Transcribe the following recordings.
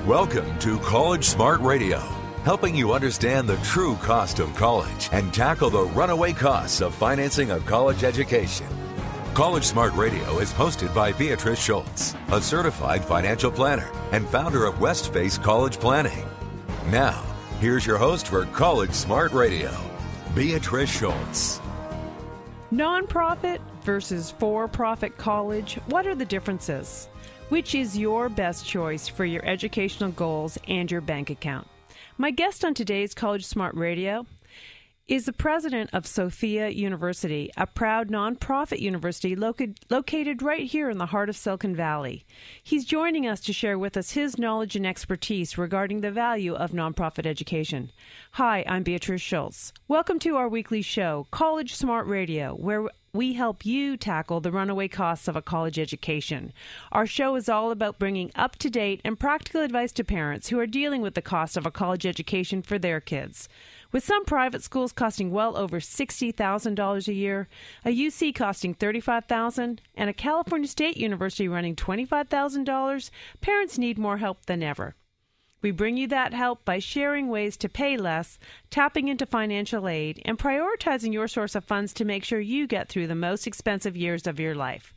Welcome to College Smart Radio, helping you understand the true cost of college and tackle the runaway costs of financing a college education. College Smart Radio is hosted by Beatrice Schultz, a certified financial planner and founder of Westface College Planning. Now, here's your host for College Smart Radio, Beatrice Schultz. Nonprofit versus for-profit college, what are the differences? Which is your best choice for your educational goals and your bank account? My guest on today's College Smart Radio is the president of Sofia University, a proud nonprofit university located right here in the heart of Silicon Valley. He's joining us to share with us his knowledge and expertise regarding the value of nonprofit education. Hi, I'm Beatrice Schultz. Welcome to our weekly show, College Smart Radio, where we help you tackle the runaway costs of a college education. Our show is all about bringing up-to-date and practical advice to parents who are dealing with the cost of a college education for their kids. With some private schools costing well over $60,000 a year, a UC costing $35,000, and a California State University running $25,000, parents need more help than ever. We bring you that help by sharing ways to pay less, tapping into financial aid, and prioritizing your source of funds to make sure you get through the most expensive years of your life.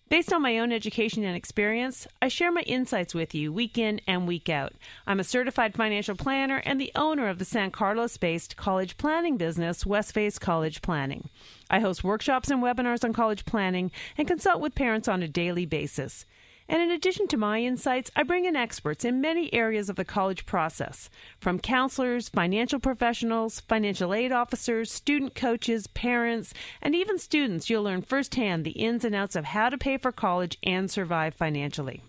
Based on my own education and experience, I share my insights with you week in and week out. I'm a certified financial planner and the owner of the San Carlos-based college planning business, Westface College Planning. I host workshops and webinars on college planning and consult with parents on a daily basis. And in addition to my insights, I bring in experts in many areas of the college process, from counselors, financial professionals, financial aid officers, student coaches, parents, and even students. You'll learn firsthand the ins and outs of how to pay for college and survive financially.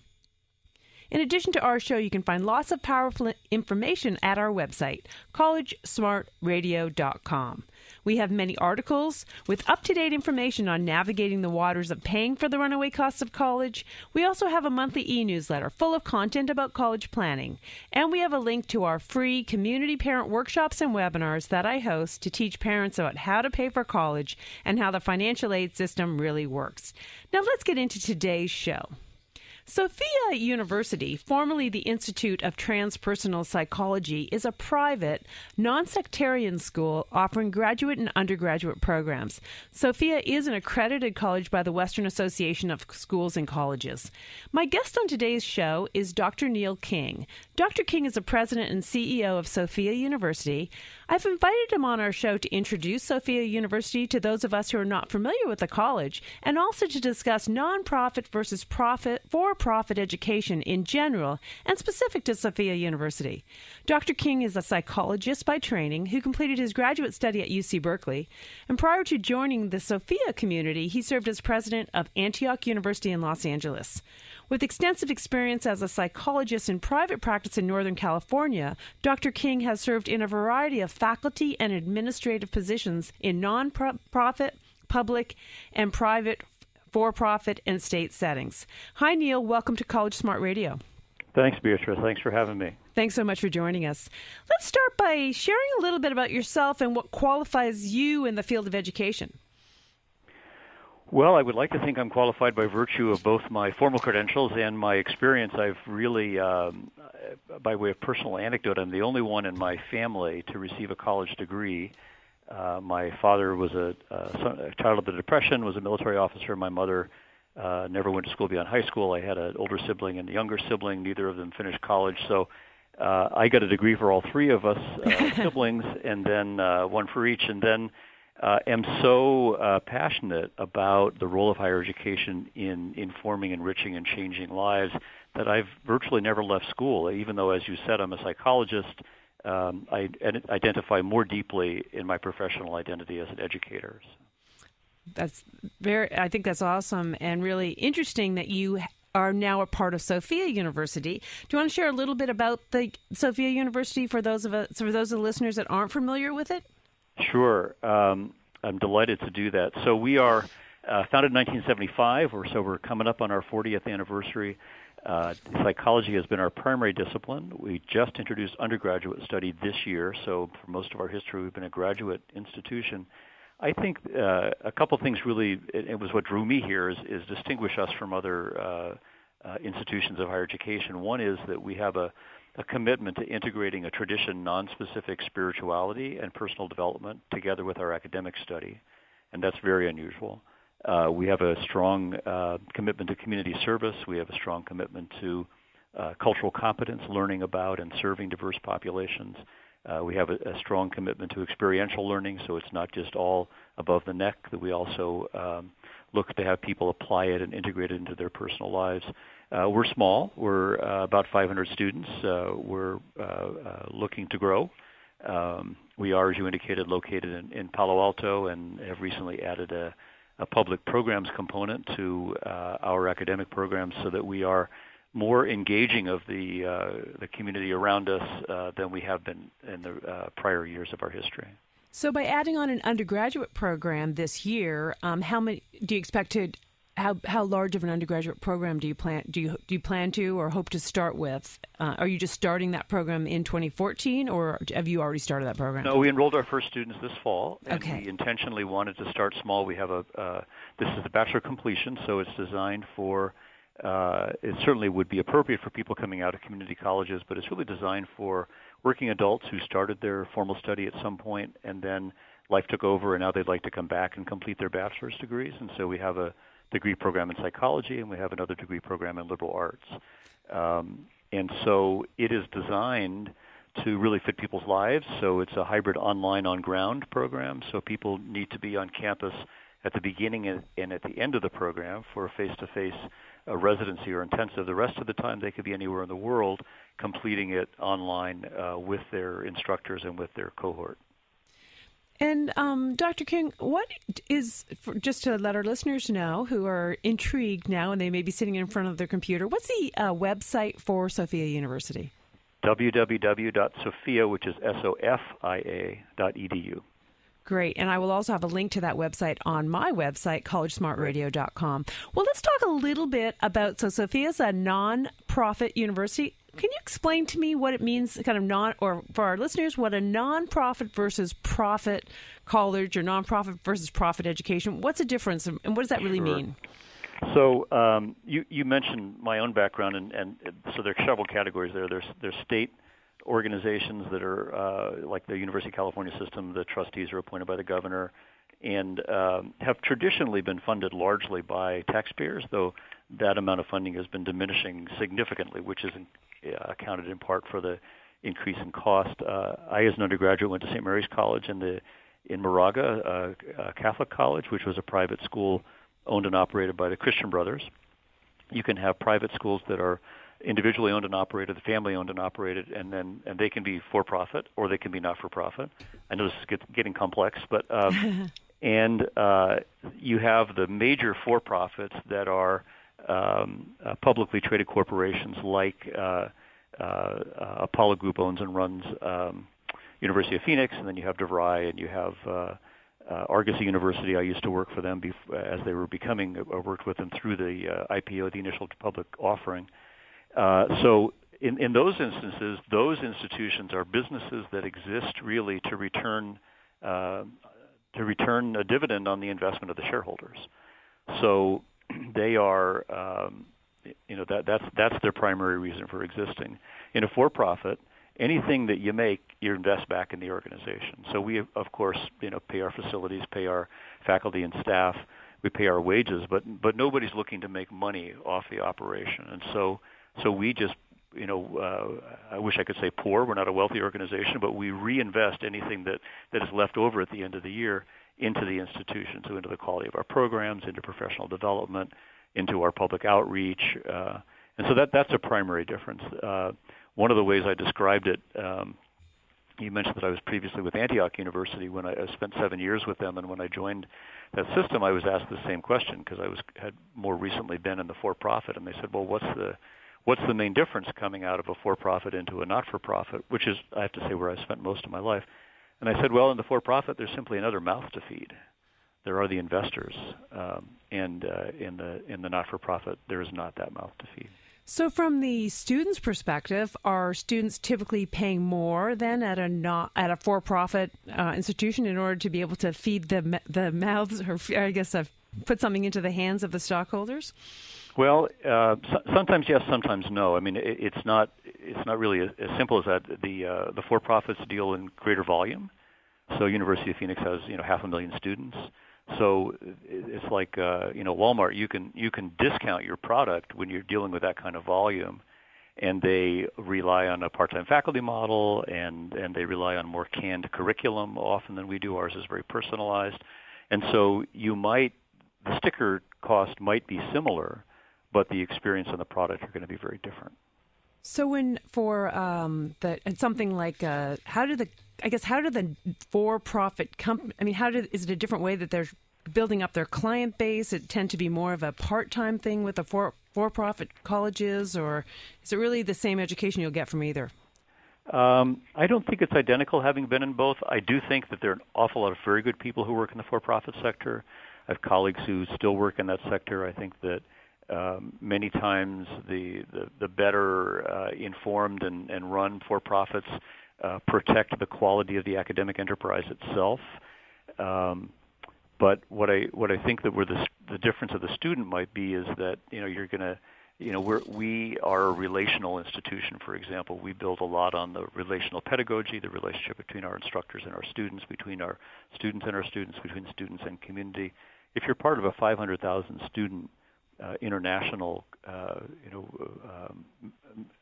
In addition to our show, you can find lots of powerful information at our website, collegesmartradio.com. We have many articles with up-to-date information on navigating the waters of paying for the runaway costs of college. We also have a monthly e-newsletter full of content about college planning. And we have a link to our free community parent workshops and webinars that I host to teach parents about how to pay for college and how the financial aid system really works. Now let's get into today's show. Sofia University, formerly the Institute of Transpersonal Psychology, is a private, non-sectarian school offering graduate and undergraduate programs. Sofia is an accredited college by the Western Association of Schools and Colleges. My guest on today's show is Dr. Neal King. Dr. King is the president and CEO of Sofia University. I've invited him on our show to introduce Sofia University to those of us who are not familiar with the college, and also to discuss nonprofit versus for-profit education in general and specific to Sofia University. Dr. King is a psychologist by training who completed his graduate study at UC Berkeley, and prior to joining the Sofia community, he served as president of Antioch University in Los Angeles. With extensive experience as a psychologist in private practice in Northern California, Dr. King has served in a variety of faculty and administrative positions in non-profit, public, and private, for-profit, and state settings. Hi, Neal. Welcome to College Smart Radio. Thanks, Beatrice. Thanks for having me. Thanks so much for joining us. Let's start by sharing a little bit about yourself and what qualifies you in the field of education. Well, I would like to think I'm qualified by virtue of both my formal credentials and my experience. I've really, by way of personal anecdote, I'm the only one in my family to receive a college degree. My father was a child of the Depression, was a military officer. My mother never went to school beyond high school. I had an older sibling and a younger sibling. Neither of them finished college. So I got a degree for all three of us siblings, and then one for each, and then am so passionate about the role of higher education in informing, enriching, and changing lives that I've virtually never left school. Even though, as you said, I'm a psychologist, I identify more deeply in my professional identity as an educator. I think that's awesome and really interesting that you are now a part of Sofia University. Do you want to share a little bit about the Sofia University for those of the listeners that aren't familiar with it? Sure. I'm delighted to do that. So we are founded in 1975, so we're coming up on our 40th anniversary. Psychology has been our primary discipline. We just introduced undergraduate study this year, so for most of our history we've been a graduate institution. I think a couple things really, it was what drew me here, is distinguish us from other institutions of higher education. One is that we have a commitment to integrating a tradition, non-specific spirituality and personal development together with our academic study, and that's very unusual. We have a strong commitment to community service. We have a strong commitment to cultural competence, learning about and serving diverse populations. We have a strong commitment to experiential learning, so it's not just all above the neck, that we also look to have people apply it and integrate it into their personal lives. We're small. We're about 500 students. We're looking to grow. We are, as you indicated, located in Palo Alto and have recently added a public programs component to our academic programs so that we are more engaging of the community around us than we have been in the prior years of our history. So by adding on an undergraduate program this year, how many do you expect to? How large of an undergraduate program do you plan to or hope to start with? Are you just starting that program in 2014, or have you already started that program? No, we enrolled our first students this fall, and okay. We intentionally wanted to start small. We have this is the bachelor completion, so it's designed for. It certainly would be appropriate for people coming out of community colleges, but it's really designed for working adults who started their formal study at some point, and then life took over, and now they'd like to come back and complete their bachelor's degrees. And so we have a degree program in psychology, and we have another degree program in liberal arts. And so it is designed to really fit people's lives. So it's a hybrid online on-ground program, so people need to be on campus at the beginning and at the end of the program for a face-to-face residency or intensive. The rest of the time they could be anywhere in the world completing it online with their instructors and with their cohort. And Dr. King, what is, just to let our listeners know who are intrigued now and they may be sitting in front of their computer, what's the website for Sofia University? www.sofia, which is SOFIA.edu. Great. And I will also have a link to that website on my website, collegesmartradio.com. Well, let's talk a little bit about, so Sofia's a non-profit university. Can you explain to me what it means, or for our listeners, what a non-profit versus profit college or non-profit versus profit education, what's the difference and what does that really mean? So you mentioned my own background, and so there are several categories there. There's state organizations that are like the University of California system. The trustees are appointed by the governor and have traditionally been funded largely by taxpayers, though that amount of funding has been diminishing significantly, which is accounted in part for the increase in cost. I, as an undergraduate, went to St. Mary's College in Moraga, a Catholic college, which was a private school owned and operated by the Christian Brothers. You can have private schools that are individually owned and operated, the family owned and operated, and they can be for-profit or they can be not-for-profit. I know this is getting complex, but and you have the major for-profits that are publicly traded corporations like Apollo Group owns and runs University of Phoenix, and then you have DeVry, and you have Argosy University. I used to work for them as they were becoming. I worked with them through the IPO, the initial public offering. So in those instances, those institutions are businesses that exist really to return a dividend on the investment of the shareholders. So they are, that's their primary reason for existing. In a for-profit, anything that you make, you invest back in the organization. So we, of course, pay our facilities, pay our faculty and staff, we pay our wages, but nobody's looking to make money off the operation. And so we just, I wish I could say poor. We're not a wealthy organization, but we reinvest anything that is left over at the end of the year into the institution, so into the quality of our programs, into professional development, into our public outreach. And so that's a primary difference. One of the ways I described it, you mentioned that I was previously with Antioch University when I spent 7 years with them, and when I joined that system, I was asked the same question because I had more recently been in the for-profit, and they said, well, what's the main difference coming out of a for-profit into a not-for-profit, which is, I have to say, where I spent most of my life. And I said, well, in the for-profit, there's simply another mouth to feed. There are the investors, and in the not-for-profit, there is not that mouth to feed. So from the student's perspective, are students typically paying more than at a for-profit institution in order to be able to feed the mouths, or I guess put something into the hands of the stockholders? Well, sometimes yes, sometimes no. I mean, it's not really as simple as that. The for-profits deal in greater volume. So University of Phoenix has 500,000 students. So it's like Walmart. You can discount your product when you're dealing with that kind of volume, and they rely on a part-time faculty model, and they rely on more canned curriculum often than we do. Ours is very personalized, and so the sticker cost might be similar, but the experience and the product are going to be very different. So something like how do the for-profit company? I mean, is it a different way that they're building up their client base? It tend to be more of a part-time thing with the for-profit colleges, or is it really the same education you'll get from either? I don't think it's identical, having been in both. I do think that there are an awful lot of very good people who work in the for-profit sector. I have colleagues who still work in that sector. I think that many times the better informed and run for-profits protect the quality of the academic enterprise itself. But what I think that where the difference of the student might be is that you're going to we are a relational institution. For example, we build a lot on the relational pedagogy, the relationship between our instructors and our students, between our students and our students, between students and community. If you're part of a 500,000 student international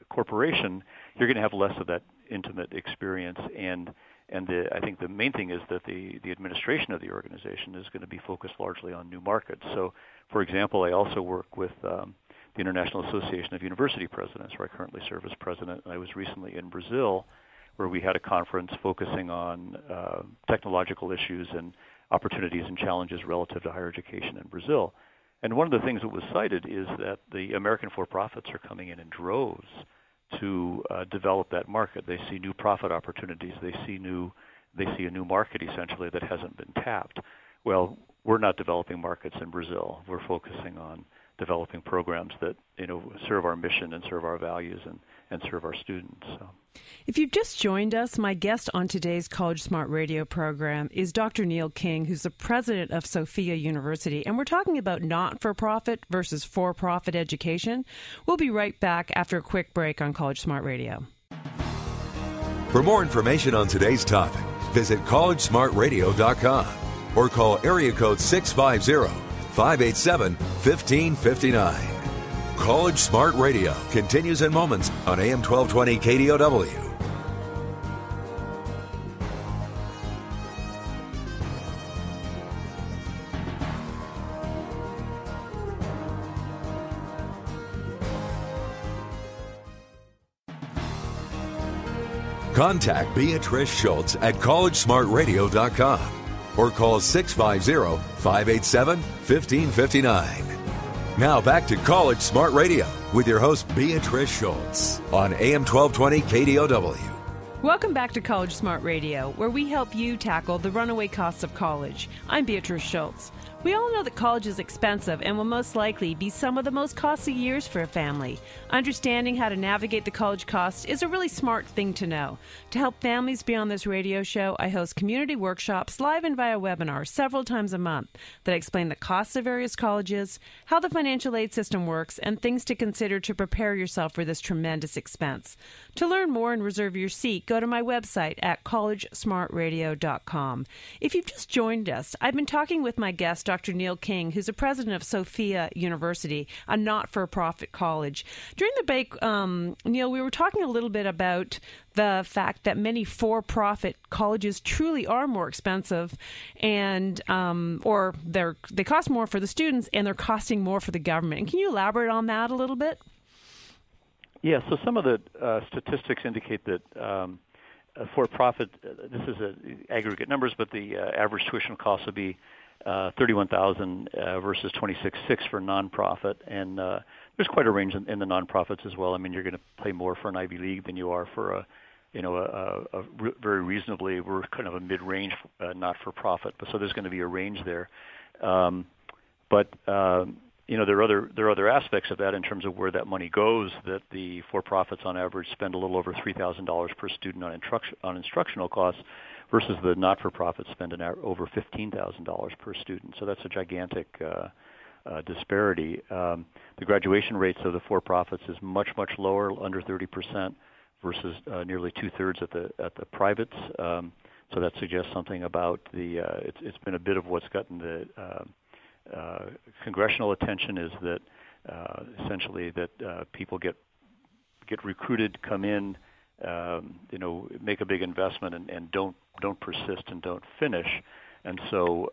corporation, you're going to have less of that intimate experience, and I think the main thing is that the administration of the organization is going to be focused largely on new markets. So, for example, I also work with the International Association of University Presidents, where I currently serve as president, and I was recently in Brazil, where we had a conference focusing on technological issues and opportunities and challenges relative to higher education in Brazil. And one of the things that was cited is that the American for-profits are coming in droves to develop that market. They see new profit opportunities. They see a new market essentially that hasn't been tapped. Well, we're not developing markets in Brazil. We're focusing on developing programs that serve our mission and serve our values and serve our students. So. If you've just joined us, my guest on today's College Smart Radio program is Dr. Neal King, who's the president of Sofia University, and we're talking about not-for-profit versus for-profit education. We'll be right back after a quick break on College Smart Radio. For more information on today's topic, visit collegesmartradio.com or call area code 650-587-1559. College Smart Radio continues in moments on AM 1220 KDOW. Contact Beatrice Schultz at collegesmartradio.com or call 650-587-1559. Now back to College Smart Radio with your host Beatrice Schultz on AM 1220 KDOW. Welcome back to College Smart Radio, where we help you tackle the runaway costs of college. I'm Beatrice Schultz. We all know that college is expensive and will most likely be some of the most costly years for a family. Understanding how to navigate the college costs is a really smart thing to know. To help families be on this radio show, I host community workshops live and via webinar several times a month that explain the costs of various colleges, how the financial aid system works, and things to consider to prepare yourself for this tremendous expense. To learn more and reserve your seat, go to my website at collegesmartradio.com. If you've just joined us, I've been talking with my guest, Dr. Neal King, who's the president of Sofia University, a not-for-profit college. During the break, Neal, we were talking a little bit about the fact that many for-profit colleges truly are more expensive, and or they cost more for the students, and they're costing more for the government. And can you elaborate on that a little bit? Yeah, so some of the statistics indicate that for-profit, this is aggregate numbers, but the average tuition cost would be $31,000 versus $26,600 for nonprofit, and there's quite a range in the nonprofits as well. I mean, you're going to pay more for an Ivy League than you are for a very reasonably, we're kind of a mid-range not-for-profit, but so there's going to be a range there. But there are other aspects of that in terms of where that money goes. That the for-profits on average spend a little over $3,000 per student on instructional costs, versus the not-for-profits spend over $15,000 per student. So that's a gigantic disparity. The graduation rates of the for-profits is much, much lower, under 30%, versus nearly 2/3 at the privates. So that suggests something about the. It's been a bit of what's gotten the congressional attention, is that essentially that people get recruited, come in, make a big investment, and don't persist and don't finish, and so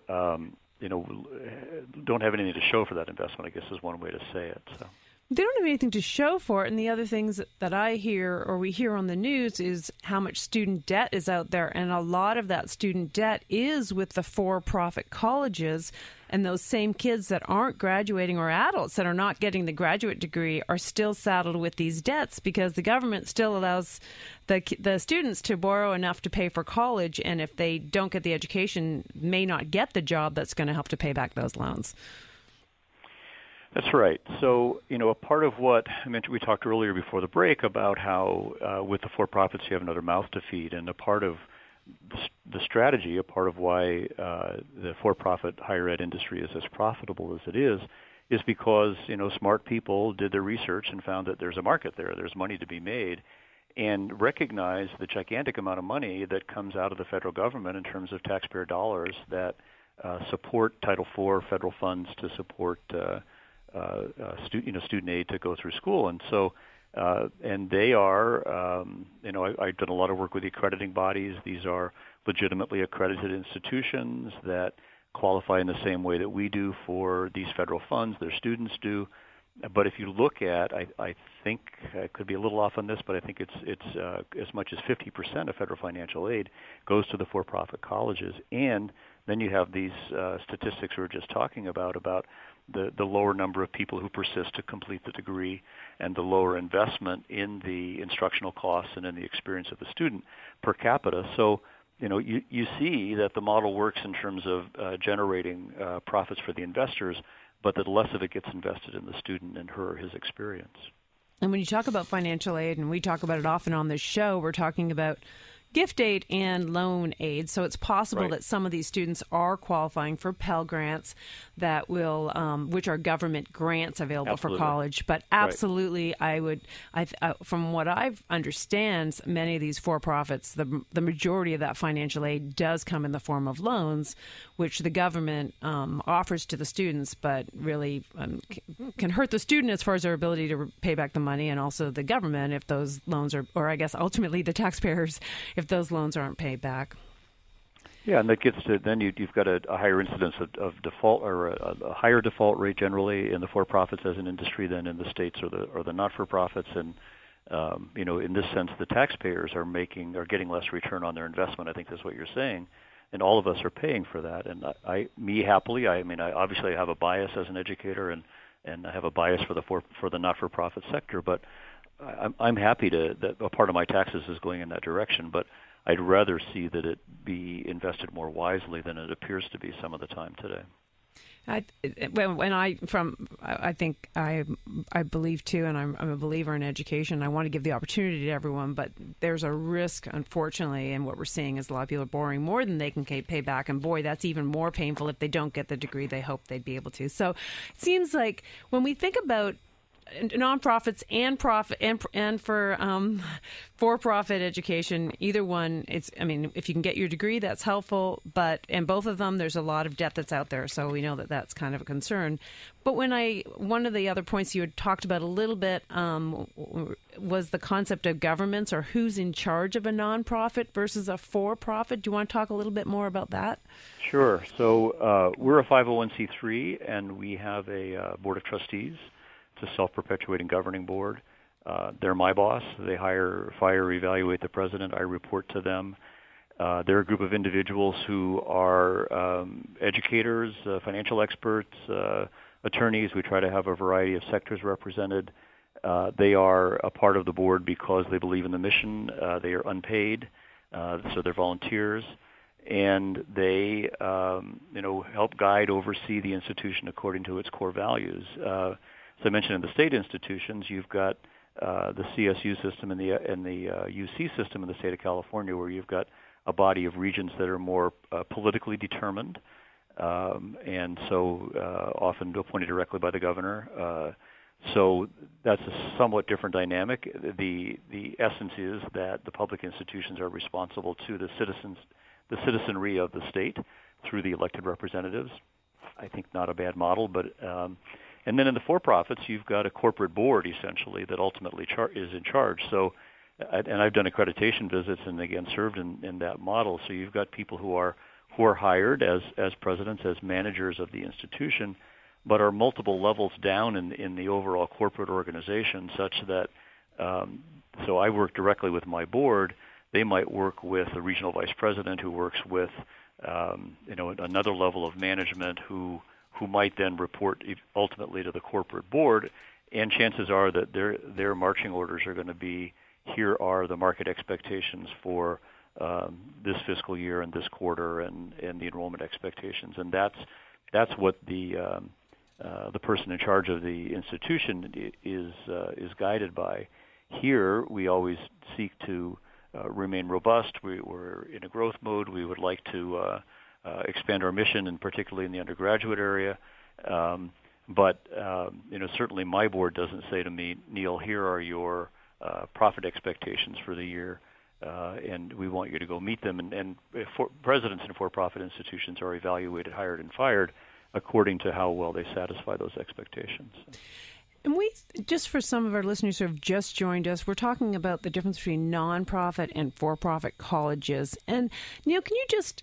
don't have anything to show for that investment, I guess is one way to say it. So. They don't have anything to show for it, and the other things that I hear or we hear on the news is how much student debt is out there, and a lot of that student debt is with the for-profit colleges, and those same kids that aren't graduating, or adults that are not getting the graduate degree, are still saddled with these debts because the government still allows the students to borrow enough to pay for college, and if they don't get the education, may not get the job that's going to help to pay back those loans. That's right. So, a part of what I mentioned, we talked earlier before the break about how with the for-profits you have another mouth to feed, and a part of the strategy, a part of why the for-profit higher ed industry is as profitable as it is because, smart people did their research and found that there's a market there, there's money to be made, and recognize the gigantic amount of money that comes out of the federal government in terms of taxpayer dollars that support Title IV federal funds to support student aid to go through school, and so and they are, I've done a lot of work with the accrediting bodies. These are legitimately accredited institutions that qualify in the same way that we do for these federal funds. Their students do, but if you look at, I think I could be a little off on this, but I think it's as much as 50% of federal financial aid goes to the for-profit colleges, and then you have these statistics we were just talking about the lower number of people who persist to complete the degree, and the lower investment in the instructional costs and in the experience of the student per capita. So, you see that the model works in terms of generating profits for the investors, but that less of it gets invested in the student and her or his experience. And when you talk about financial aid, and we talk about it often on this show, we're talking about gift aid and loan aid. So it's possible that some of these students are qualifying for Pell Grants that will, which are government grants available for college. But absolutely, from what I understand, many of these for-profits, the majority of that financial aid does come in the form of loans, which the government offers to the students, but really can hurt the student as far as their ability to pay back the money, and also the government if those loans are, or I guess ultimately the taxpayers, if those loans aren't paid back. Yeah, and that gets to then you've got a higher incidence of default, or a higher default rate generally in the for-profits as an industry than in the states or the not-for-profits, and in this sense, the taxpayers are getting less return on their investment. I think that's what you're saying, and all of us are paying for that. And I obviously have a bias as an educator, and I have a bias for the not-for-profit sector, but I'm happy that a part of my taxes is going in that direction, but I'd rather see that it be invested more wisely than it appears to be some of the time today. I believe too, and I'm a believer in education. I want to give the opportunity to everyone, but there's a risk, unfortunately, and what we're seeing is a lot of people are borrowing more than they can pay back, and boy, that's even more painful if they don't get the degree they hope they'd be able to. So it seems like when we think about nonprofits and profit and for-profit education, either one, if you can get your degree, that's helpful, but in both of them there's a lot of debt that's out there, so we know that that's kind of a concern. But one of the other points you had talked about a little bit was the concept of governments, or who's in charge of a nonprofit versus a for-profit. Do you want to talk a little bit more about that? Sure. So we're a 501c3, and we have a board of trustees. It's a self-perpetuating governing board. They're my boss. They hire, fire, evaluate the president. I report to them. They're a group of individuals who are educators, financial experts, attorneys. We try to have a variety of sectors represented. They are a part of the board because they believe in the mission. They are unpaid, so they're volunteers, and they help guide, oversee the institution according to its core values. As I mentioned, in the state institutions, you've got the CSU system and the UC system in the state of California, where you've got a body of regents that are more politically determined, and so often appointed directly by the governor. So that's a somewhat different dynamic. The essence is that the public institutions are responsible to the citizenry of the state through the elected representatives. I think not a bad model, but and then in the for-profits, you've got a corporate board essentially that ultimately is in charge. So, and I've done accreditation visits and again served in that model. So you've got people who are hired as presidents, as managers of the institution, but are multiple levels down in the overall corporate organization, such that so I work directly with my board. They might work with a regional vice president who works with another level of management who might then report ultimately to the corporate board, and chances are that their marching orders are going to be, here are the market expectations for this fiscal year and this quarter and the enrollment expectations, and that's what the person in charge of the institution is guided by. Here, we always seek to remain robust. We're in a growth mode. We would like to expand our mission, and particularly in the undergraduate area. But certainly my board doesn't say to me, Neal, here are your profit expectations for the year, and we want you to go meet them. And presidents in for-profit institutions are evaluated, hired, and fired according to how well they satisfy those expectations. And just for some of our listeners who have just joined us, we're talking about the difference between nonprofit and for-profit colleges. And Neal, can you just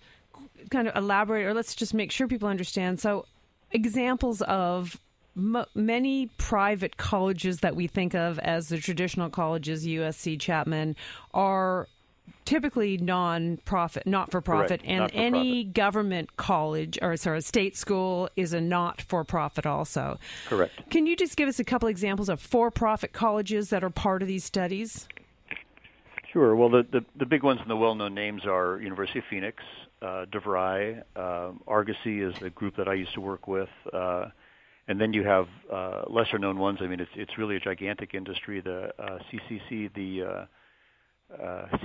kind of elaborate, or let's just make sure people understand? So examples of many private colleges that we think of as the traditional colleges, USC, Chapman, are typically non-profit, not-for-profit, and not-for-profit. Any government college, state school is a not-for-profit also. Correct. Can you just give us a couple examples of for-profit colleges that are part of these studies? Sure. Well, the big ones and the well-known names are University of Phoenix, DeVry, Argosy is a group that I used to work with, and then you have lesser-known ones. I mean, it's really a gigantic industry. The CCC, the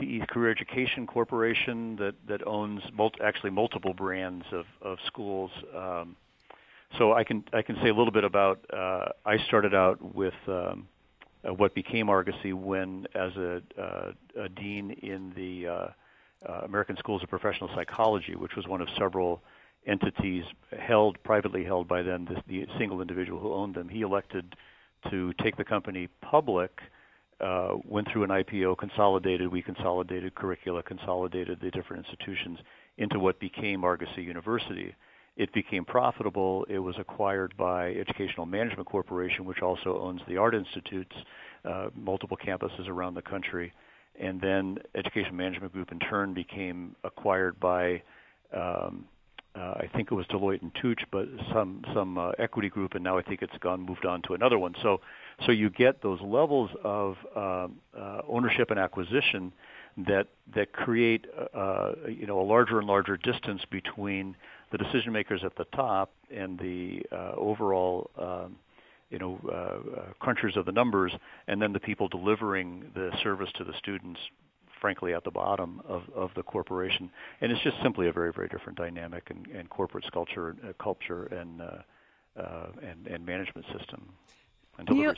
CE Career Education Corporation that owns multiple brands of schools. So I can say a little bit about. I started out with what became Argosy when, as a dean in the American Schools of Professional Psychology, which was one of several entities privately held by then the single individual who owned them. He elected to take the company public. Went through an IPO, we consolidated curricula, consolidated the different institutions into what became Argosy University. It became profitable. It was acquired by Educational Management Corporation, which also owns the Art Institutes, multiple campuses around the country. And then Education Management Group in turn became acquired by, I think it was Deloitte and Touche, but some equity group, and now I think it's moved on to another one. So you get those levels of ownership and acquisition that create a larger and larger distance between the decision makers at the top and the overall crunchers of the numbers, and then the people delivering the service to the students, frankly, at the bottom of the corporation. And it's just simply a very, very different dynamic and corporate culture and management system. Neal,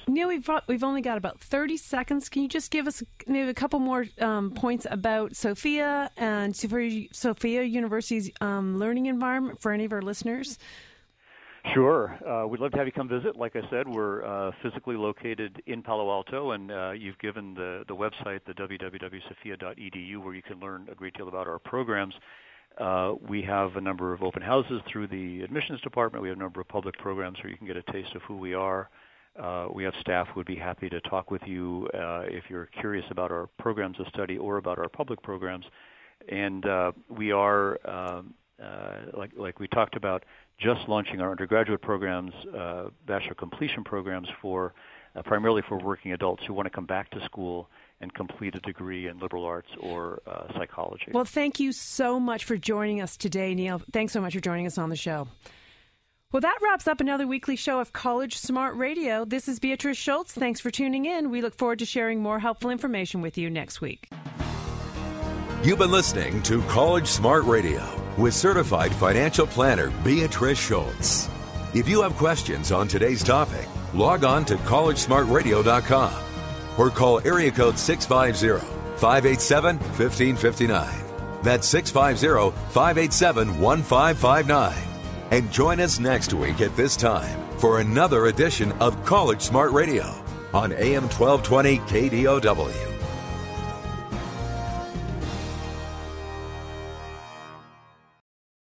we've only got about 30 seconds. Can you just give us maybe a couple more points about Sofia and Sofia University's learning environment for any of our listeners? Sure. We'd love to have you come visit. Like I said, we're physically located in Palo Alto, and you've given the website, the www.sofia.edu, where you can learn a great deal about our programs. We have a number of open houses through the admissions department. We have a number of public programs where you can get a taste of who we are. We have staff who would be happy to talk with you if you're curious about our programs of study or about our public programs. And we are, like we talked about, just launching our undergraduate programs, bachelor completion programs for primarily for working adults who want to come back to school and complete a degree in liberal arts or psychology. Well, thank you so much for joining us today, Neal. Thanks so much for joining us on the show. Well, that wraps up another weekly show of College Smart Radio. This is Beatrice Schultz. Thanks for tuning in. We look forward to sharing more helpful information with you next week. You've been listening to College Smart Radio. with certified financial planner Beatrice Schultz. If you have questions on today's topic, log on to collegesmartradio.com or call area code 650-587-1559. That's 650-587-1559. And join us next week at this time for another edition of College Smart Radio on AM 1220 KDOW.